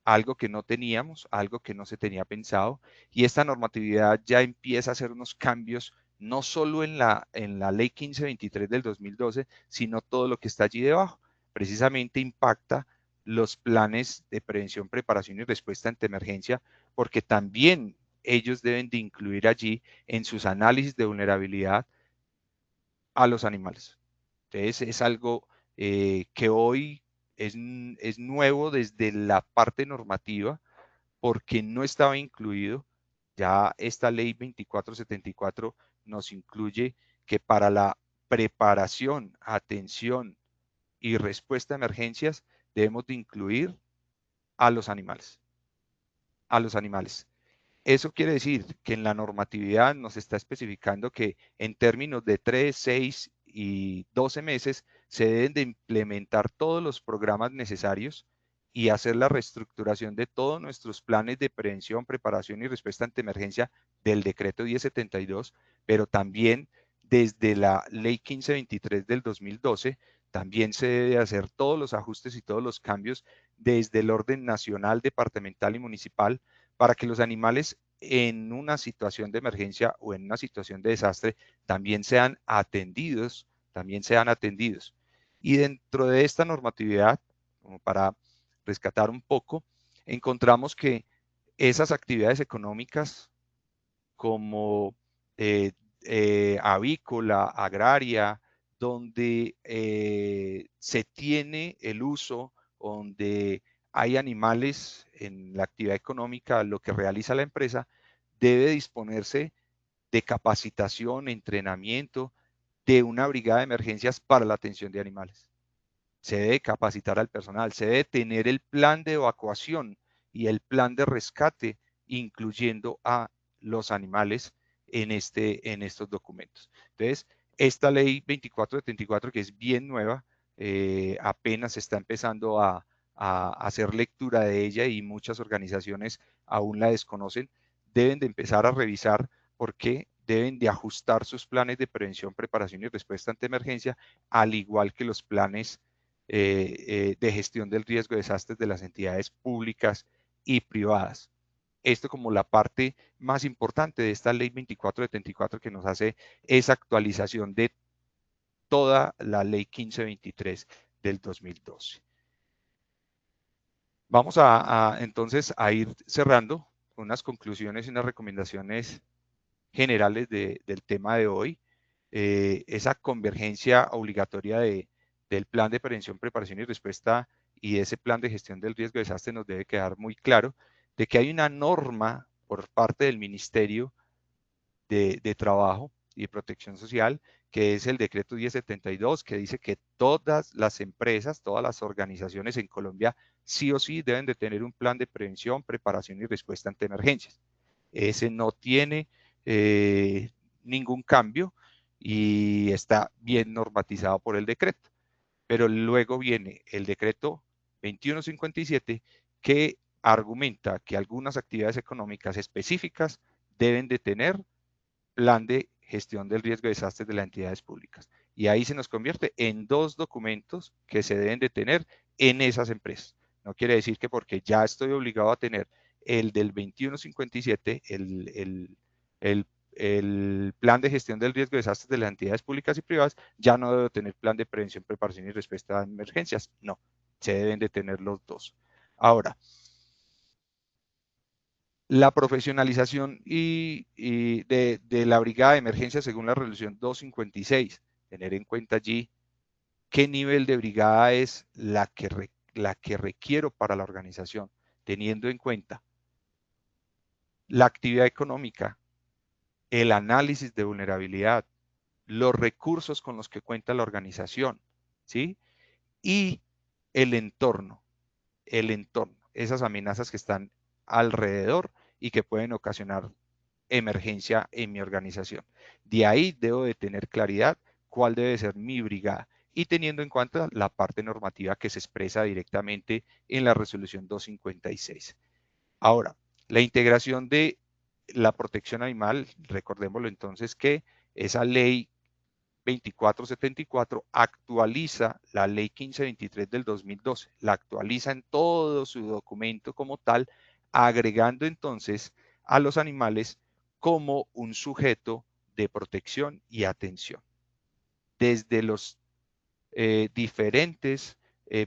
algo que no teníamos, algo que no se tenía pensado, y esta normatividad ya empieza a hacer unos cambios no solo en la ley 1523 del 2012, sino todo lo que está allí debajo. Precisamente impacta los planes de prevención, preparación y respuesta ante emergencia, porque también ellos deben de incluir allí en sus análisis de vulnerabilidad a los animales. Entonces es algo que hoy es nuevo desde la parte normativa, porque no estaba incluido. Ya esta ley 2474 nos incluye que para la preparación, atención y respuesta a emergencias debemos de incluir a los animales. A los animales. Eso quiere decir que en la normatividad nos está especificando que en términos de 3, 6 y 12 meses se deben de implementar todos los programas necesarios y hacer la reestructuración de todos nuestros planes de prevención, preparación y respuesta ante emergencia del decreto 1072, pero también desde la ley 1523 del 2012, también se debe hacer todos los ajustes y todos los cambios desde el orden nacional, departamental y municipal para que los animales en una situación de emergencia o en una situación de desastre también sean atendidos, Y dentro de esta normatividad, como para rescatar un poco, encontramos que esas actividades económicas como avícola, agraria, donde se tiene el uso, donde hay animales en la actividad económica, lo que realiza la empresa, debe disponerse de capacitación, entrenamiento de una brigada de emergencias para la atención de animales. Se debe capacitar al personal, se debe tener el plan de evacuación y el plan de rescate, incluyendo a los animales en estos documentos. Entonces, esta ley 2474, que es bien nueva, apenas se está empezando a hacer lectura de ella y muchas organizaciones aún la desconocen, deben de empezar a revisar porque deben de ajustar sus planes de prevención, preparación y respuesta ante emergencia, al igual que los planes de gestión del riesgo de desastres de las entidades públicas y privadas. Esto como la parte más importante de esta ley 2474 que nos hace esa actualización de toda la ley 1523 del 2012. Vamos entonces a ir cerrando con unas conclusiones y unas recomendaciones generales del tema de hoy. Esa convergencia obligatoria del plan de prevención, preparación y respuesta y ese plan de gestión del riesgo de desastre nos debe quedar muy claro de que hay una norma por parte del Ministerio de Trabajo y de Protección Social, que es el decreto 1072, que dice que todas las empresas, todas las organizaciones en Colombia, sí o sí deben de tener un plan de prevención, preparación y respuesta ante emergencias. Ese no tiene ningún cambio y está bien normatizado por el decreto. Pero luego viene el decreto 2157 que argumenta que algunas actividades económicas específicas deben de tener plan de gestión del riesgo de desastres de las entidades públicas. Y ahí se nos convierte en dos documentos que se deben de tener en esas empresas. No quiere decir que porque ya estoy obligado a tener el del 2157, el plan de gestión del riesgo de desastres de las entidades públicas y privadas, ya no debo tener plan de prevención, preparación y respuesta a emergencias. No, se deben de tener los dos. Ahora, la profesionalización de la brigada de emergencia según la resolución 256, tener en cuenta allí qué nivel de brigada es la que requiero para la organización, teniendo en cuenta la actividad económica, el análisis de vulnerabilidad, los recursos con los que cuenta la organización, ¿sí? Y el entorno, esas amenazas que están alrededor y que pueden ocasionar emergencia en mi organización. De ahí debo de tener claridad cuál debe ser mi brigada y teniendo en cuenta la parte normativa que se expresa directamente en la resolución 256. Ahora, la integración de la protección animal, recordémoslo entonces que esa ley 2474 actualiza la ley 1523 del 2012, la actualiza en todo su documento como tal, agregando entonces a los animales como un sujeto de protección y atención. Desde los diferentes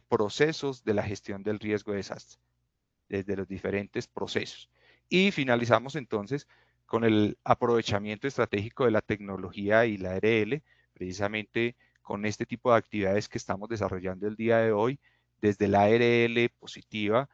procesos de la gestión del riesgo de desastre, desde los diferentes procesos. Y finalizamos entonces con el aprovechamiento estratégico de la tecnología y la ARL, precisamente con este tipo de actividades que estamos desarrollando el día de hoy. Desde la ARL positiva,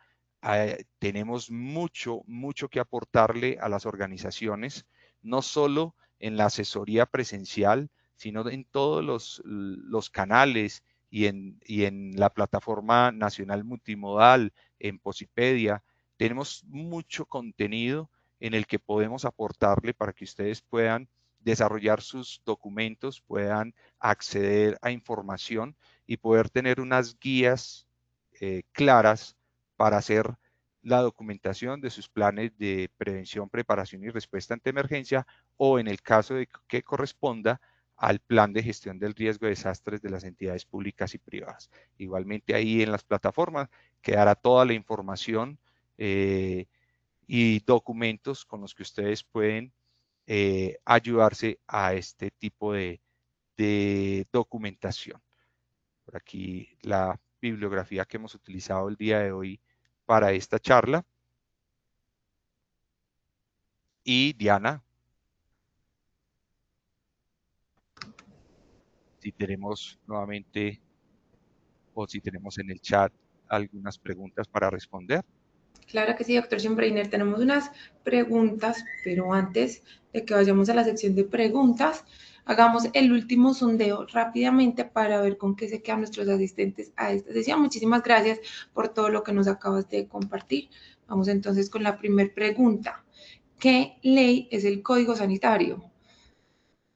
tenemos mucho que aportarle a las organizaciones, no solo en la asesoría presencial, sino en todos los canales y en la plataforma nacional multimodal, en Posipedia. Tenemos mucho contenido en el que podemos aportarle para que ustedes puedan desarrollar sus documentos, puedan acceder a información y poder tener unas guías claras para hacer la documentación de sus planes de prevención, preparación y respuesta ante emergencia o en el caso de que corresponda al plan de gestión del riesgo de desastres de las entidades públicas y privadas. Igualmente ahí en las plataformas quedará toda la información y documentos con los que ustedes pueden ayudarse a este tipo de documentación. Por aquí la bibliografía que hemos utilizado el día de hoy para esta charla. Y Diana, si tenemos nuevamente o si tenemos en el chat algunas preguntas para responder. Claro que sí, doctor Schönbrenner. Tenemos unas preguntas, pero antes de que vayamos a la sección de preguntas, hagamos el último sondeo rápidamente para ver con qué se quedan nuestros asistentes a esta sesión. Muchísimas gracias por todo lo que nos acabas de compartir. Vamos entonces con la primera pregunta. ¿Qué ley es el Código Sanitario?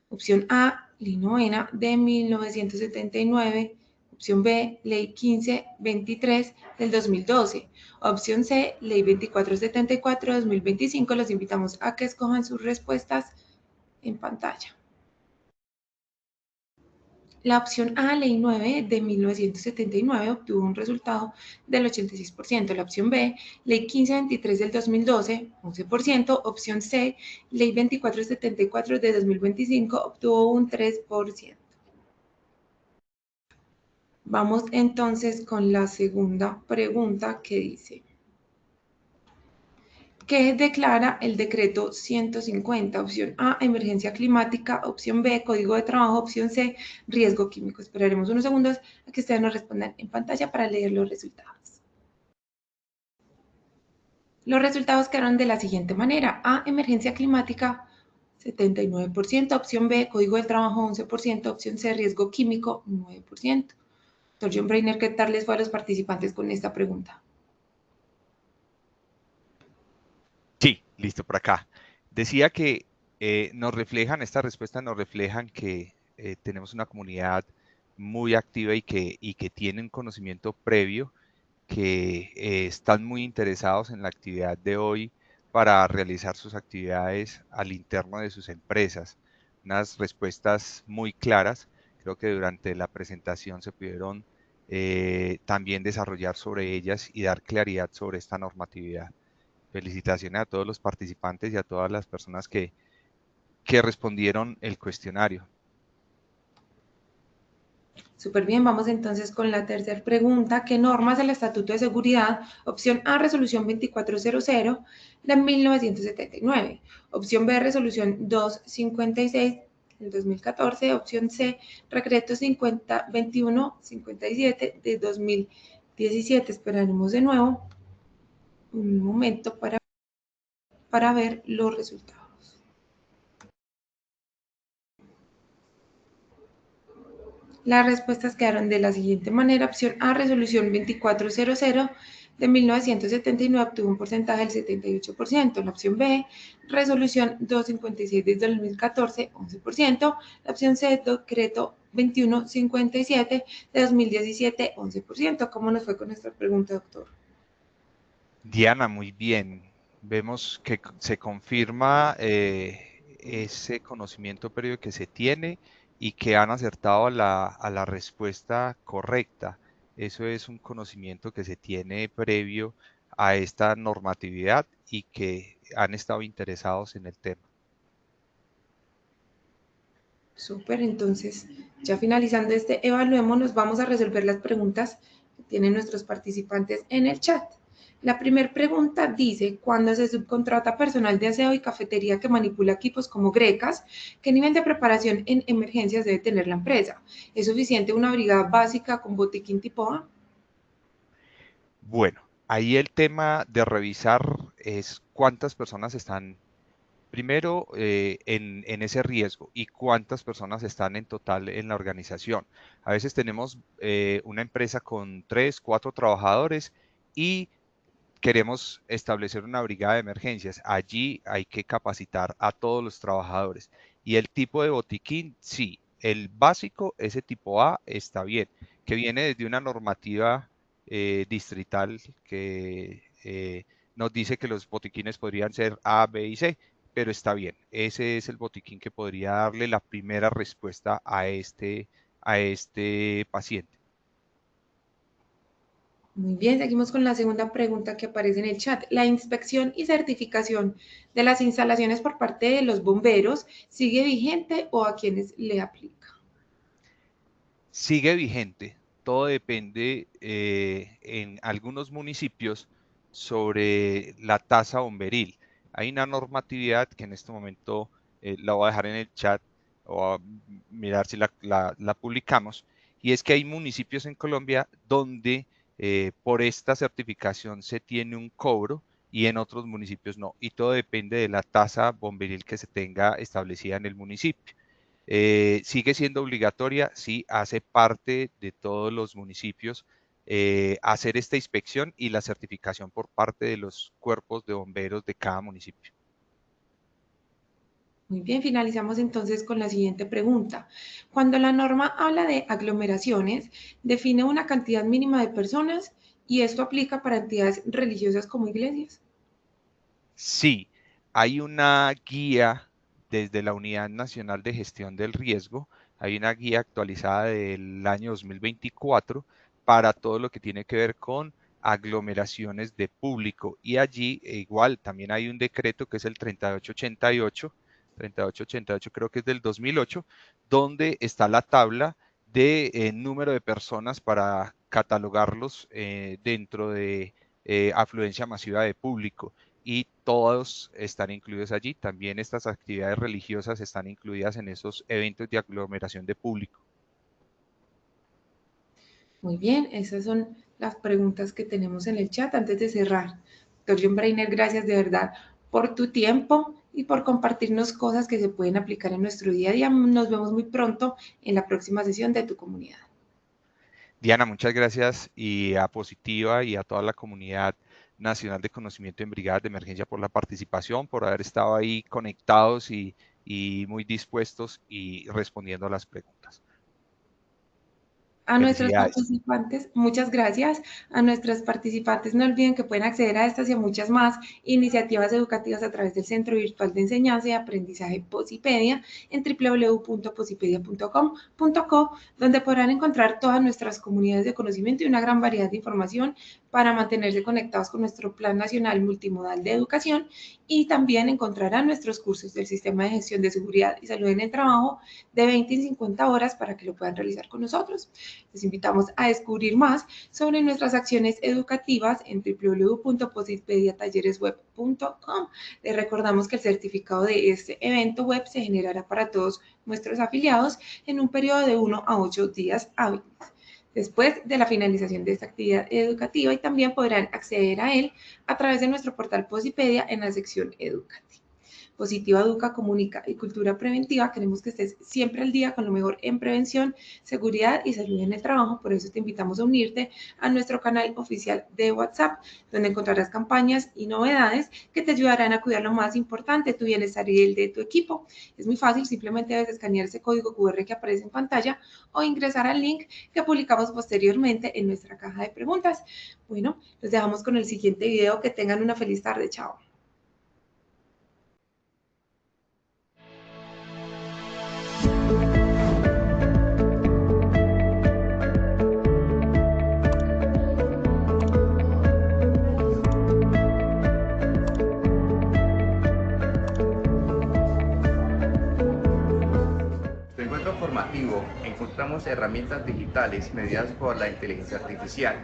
Opción A, Ley Novena de 1979. Opción B, Ley 1523 del 2012. Opción C, Ley 2474 de 2025. Los invitamos a que escojan sus respuestas en pantalla. La opción A, Ley 9 de 1979, obtuvo un resultado del 86%. La opción B, Ley 1523 del 2012, 11%. Opción C, Ley 2474 de 2025, obtuvo un 3%. Vamos entonces con la segunda pregunta que dice: ¿qué declara el decreto 150? Opción A, emergencia climática. Opción B, código de trabajo. Opción C, riesgo químico. Esperaremos unos segundos a que ustedes nos respondan en pantalla para leer los resultados. Los resultados quedaron de la siguiente manera: A, emergencia climática, 79%. Opción B, código del trabajo, 11%. Opción C, riesgo químico, 9%. Doctor John Breiner, ¿qué tal les fue a los participantes con esta pregunta? Sí, listo por acá. Decía que estas respuestas nos reflejan que tenemos una comunidad muy activa y que tiene un conocimiento previo, que están muy interesados en la actividad de hoy para realizar sus actividades al interno de sus empresas. Unas respuestas muy claras. Creo que durante la presentación se pudieron también desarrollar sobre ellas y dar claridad sobre esta normatividad. Felicitaciones a todos los participantes y a todas las personas que respondieron el cuestionario. Súper bien, vamos entonces con la tercera pregunta. ¿Qué normas del Estatuto de Seguridad? Opción A, Resolución 2400 de 1979. Opción B, Resolución 256 del 2014. Opción C, Decreto 2157 de 2017. Esperaremos de nuevo un momento para ver los resultados. Las respuestas quedaron de la siguiente manera. Opción A, Resolución 2400 de 1979, obtuvo un porcentaje del 78%. La opción B, Resolución 256 de 2014, 11%. La opción C, Decreto 2157 de 2017, 11%. ¿Cómo nos fue con esta pregunta, doctor? Diana, muy bien. Vemos que se confirma ese conocimiento previo que se tiene y que han acertado a la respuesta correcta. Eso es un conocimiento que se tiene previo a esta normatividad y que han estado interesados en el tema. Súper, entonces ya finalizando este evaluemos, nos vamos a resolver las preguntas que tienen nuestros participantes en el chat. La primera pregunta dice: cuando se subcontrata personal de aseo y cafetería que manipula equipos como grecas, ¿qué nivel de preparación en emergencias debe tener la empresa? ¿Es suficiente una brigada básica con botiquín tipo A? Bueno, ahí el tema de revisar es cuántas personas están primero en ese riesgo y cuántas personas están en total en la organización. A veces tenemos una empresa con 3, 4 trabajadores y queremos establecer una brigada de emergencias. Allí hay que capacitar a todos los trabajadores. Y el tipo de botiquín, sí, el básico, ese tipo A, está bien, que viene desde una normativa distrital que nos dice que los botiquines podrían ser A, B y C, pero está bien. Ese es el botiquín que podría darle la primera respuesta a este paciente. Muy bien, seguimos con la segunda pregunta que aparece en el chat. ¿La inspección y certificación de las instalaciones por parte de los bomberos sigue vigente o a quienes le aplica? Sigue vigente. Todo depende en algunos municipios sobre la tasa bomberil. Hay una normatividad que en este momento la voy a dejar en el chat o a mirar si la publicamos, y es que hay municipios en Colombia donde por esta certificación se tiene un cobro y en otros municipios no, y todo depende de la tasa bomberil que se tenga establecida en el municipio. Sigue siendo obligatoria, sí, hace parte de todos los municipios hacer esta inspección y la certificación por parte de los cuerpos de bomberos de cada municipio. Muy bien, finalizamos entonces con la siguiente pregunta. Cuando la norma habla de aglomeraciones, define una cantidad mínima de personas y esto aplica para entidades religiosas como iglesias. Sí, hay una guía desde la Unidad Nacional de Gestión del Riesgo, hay una guía actualizada del año 2024 para todo lo que tiene que ver con aglomeraciones de público. Y allí igual también hay un decreto que es el 3888 creo que es del 2008, donde está la tabla de número de personas para catalogarlos dentro de afluencia masiva de público y todos están incluidos allí. También estas actividades religiosas están incluidas en esos eventos de aglomeración de público. Muy bien, esas son las preguntas que tenemos en el chat antes de cerrar. Doctor John Brainer, gracias de verdad por tu tiempo y por compartirnos cosas que se pueden aplicar en nuestro día a día. Nos vemos muy pronto en la próxima sesión de Tu Comunidad. Diana, muchas gracias y a Positiva y a toda la comunidad nacional de conocimiento en brigadas de emergencia por la participación, por haber estado ahí conectados y muy dispuestos y respondiendo a las preguntas. A nuestros Felicidades. participantes, muchas gracias. A nuestros participantes no olviden que pueden acceder a estas y a muchas más iniciativas educativas a través del Centro Virtual de Enseñanza y Aprendizaje Posipedia en www.posipedia.com.co, donde podrán encontrar todas nuestras comunidades de conocimiento y una gran variedad de información para mantenerse conectados con nuestro Plan Nacional Multimodal de Educación, y también encontrarán nuestros cursos del Sistema de Gestión de Seguridad y Salud en el Trabajo de 20 y 50 horas para que lo puedan realizar con nosotros. Les invitamos a descubrir más sobre nuestras acciones educativas en www.posipediatalleresweb.com. Les recordamos que el certificado de este evento web se generará para todos nuestros afiliados en un periodo de 1 a 8 días hábiles después de la finalización de esta actividad educativa, y también podrán acceder a él a través de nuestro portal Posipedia en la sección Educativa. Positiva Educa, Comunica y Cultura Preventiva. Queremos que estés siempre al día con lo mejor en prevención, seguridad y salud en el trabajo. Por eso te invitamos a unirte a nuestro canal oficial de WhatsApp, donde encontrarás campañas y novedades que te ayudarán a cuidar lo más importante, tu bienestar y el de tu equipo. Es muy fácil, simplemente debes escanear ese código QR que aparece en pantalla o ingresar al link que publicamos posteriormente en nuestra caja de preguntas. Bueno, los dejamos con el siguiente video. Que tengan una feliz tarde. Chao. Formativo encontramos herramientas digitales mediadas por la inteligencia artificial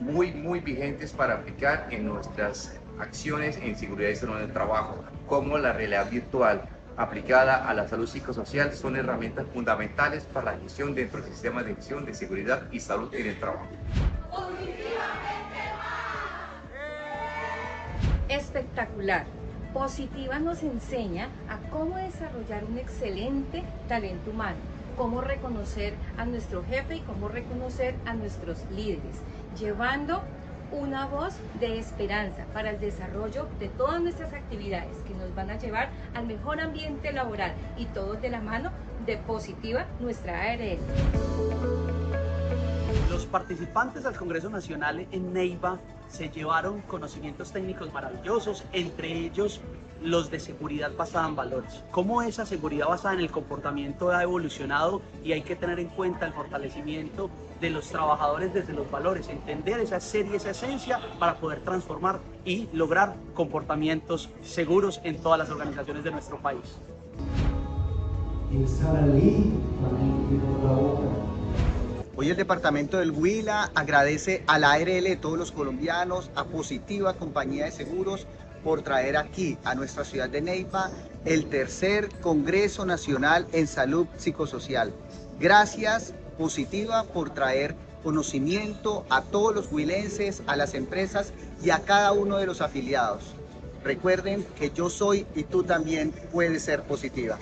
muy vigentes para aplicar en nuestras acciones en seguridad y salud en el trabajo, como la realidad virtual aplicada a la salud psicosocial. Son herramientas fundamentales para la gestión dentro del sistema de gestión de seguridad y salud en el trabajo. Espectacular. Positiva nos enseña a cómo desarrollar un excelente talento humano, cómo reconocer a nuestro jefe y cómo reconocer a nuestros líderes, llevando una voz de esperanza para el desarrollo de todas nuestras actividades que nos van a llevar al mejor ambiente laboral, y todos de la mano de Positiva, nuestra ARL. Los participantes al Congreso Nacional en Neiva se llevaron conocimientos técnicos maravillosos, entre ellos los de seguridad basada en valores. Cómo esa seguridad basada en el comportamiento ha evolucionado, y hay que tener en cuenta el fortalecimiento de los trabajadores desde los valores, entender esa serie, esa esencia, para poder transformar y lograr comportamientos seguros en todas las organizaciones de nuestro país. Hoy el departamento del Huila agradece a la ARL de todos los colombianos, a Positiva Compañía de Seguros, por traer aquí a nuestra ciudad de Neiva el tercer Congreso Nacional en Salud Psicosocial. Gracias, Positiva, por traer conocimiento a todos los huilenses, a las empresas y a cada uno de los afiliados. Recuerden que yo soy y tú también puedes ser Positiva.